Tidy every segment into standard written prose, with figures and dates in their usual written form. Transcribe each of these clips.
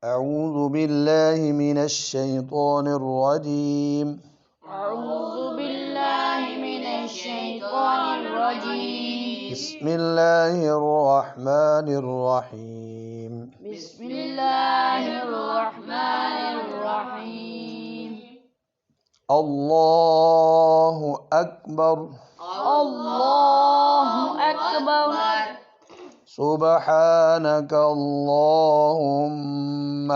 أعوذ بالله من الشيطان الرجيم. أعوذ بالله من الشيطان الرجيم. بسم الله الرحمن الرحيم. بسم الله الرحمن الرحيم. الله أكبر. الله أكبر. سبحانك اللهم.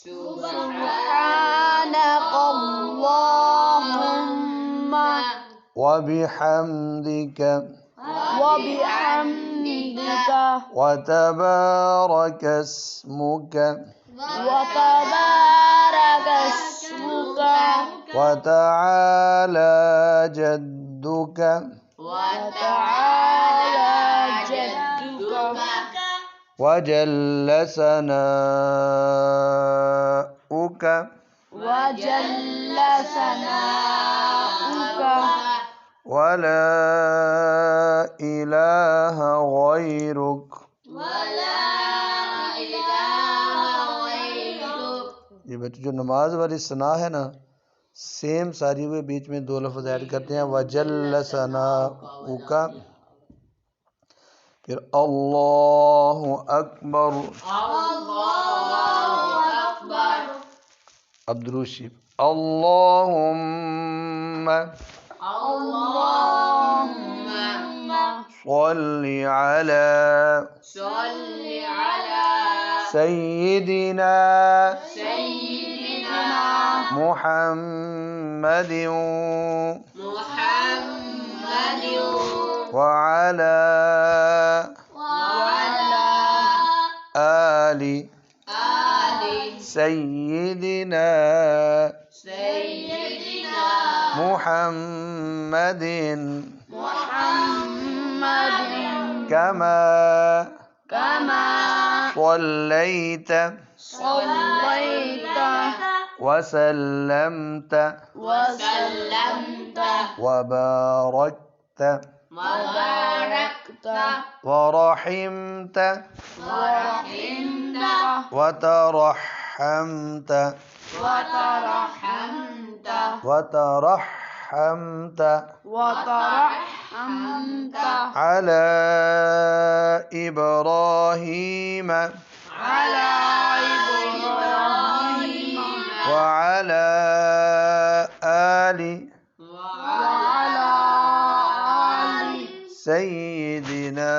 سبحانك اللهم وبحمدك. وبحمدك وتبارك اسمك. وتبارك اسمك وتعالى جدك. وتعالى جدك وجل ثناؤك. وجل ثناؤك ولا إله غيرك. ये बच्चे जो नमाज वाली सना है ना, सेम सारी हुए बीच में दो लफ्ज़ ऐड करते हैं, वजल्ल सनाउका। फिर अल्लाहु अकबर। अब दुरूद शरीफ। अल्लाहुम्मा सल्लि अला सय्यिदिना मुहम्मदिन वअला आलि सय्यिदिना मुहम्मदिन कमा صليت وسلمت وباركت ورحمت وترحمت على إبراهيم وعلى آل سيدنا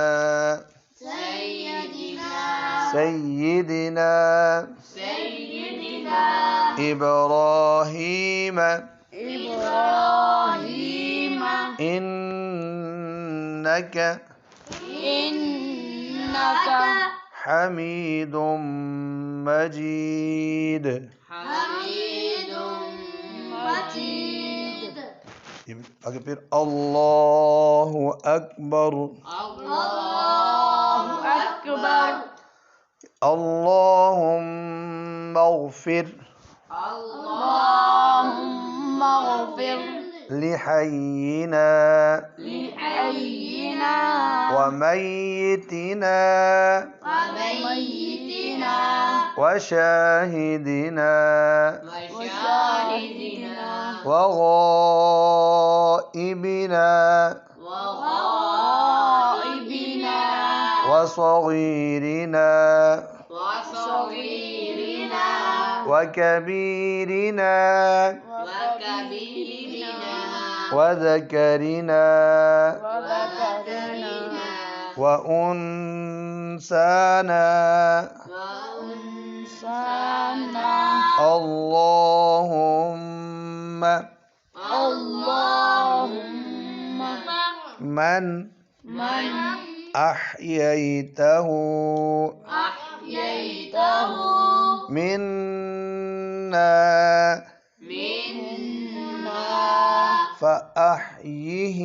إبراهيم إنك حميد مجيد. आगे फिर अल्लाहु अकबर। अल्लाहुम्मा अग़फ़िर लिहय्यिना वमय्यितिना वशाहिदिना वग़ाइबिना वصغيرنا وكبيرنا وذكرنا وأنثانا اللهم من أحييته منا فأحيه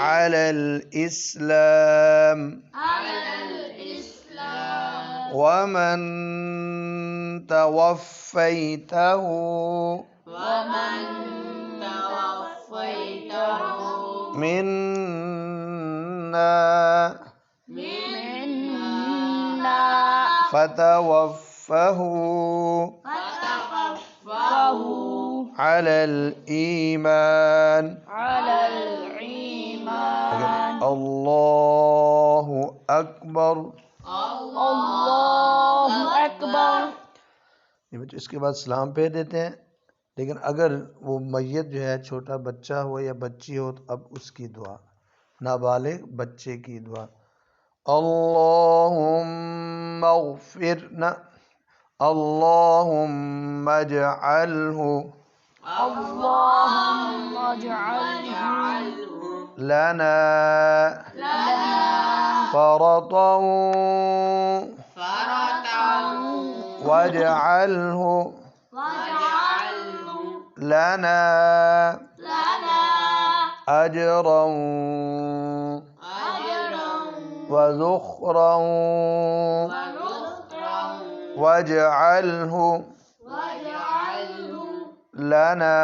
على الإسلام ومن توفيته منا फ़तवफ़्फ़हू فهو अलल ईमान। على الإيمان अल्लाहु अकबर। الله أكبर। ये बच्चों इसके बाद सलाम फेर देते हैं। लेकिन अगर वो मैयत जो है छोटा बच्चा हो या बच्ची हो तो अब उसकी दुआ, नाबालिग बच्चे की दुआ। अल्लाहुम्मा अग़फ़िरना अल्लाहुम्मा अजअलहु اللهم اجعله लना لنا फ़रतन वजअलहु लना अजरन वज़ुख़रन वजअलहु लना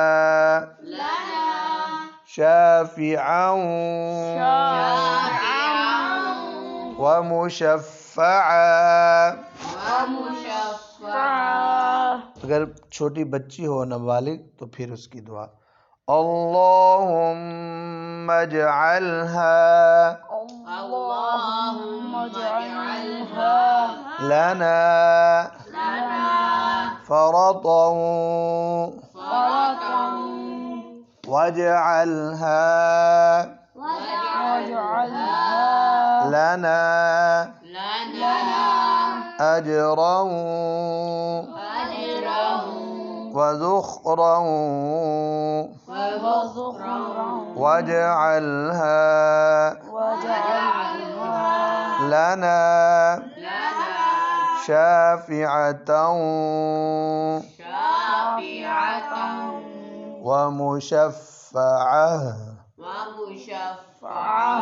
शाफ़िअन वमुशफ़्फ़अ। अगर छोटी बच्ची हो नाबालिग तो फिर उसकी दुआ अल्लाहुम्मा अजअलहा اللهم اجعلها लना لنا फ़रतन فرطا वजअलहा واجعلها लना لنا अजरन أجره वज़ुख़रन وذخرا वजअलहा وجعلها लना शाफ़िअतन شافعة वमुशफ़्फ़अ। ومشفعة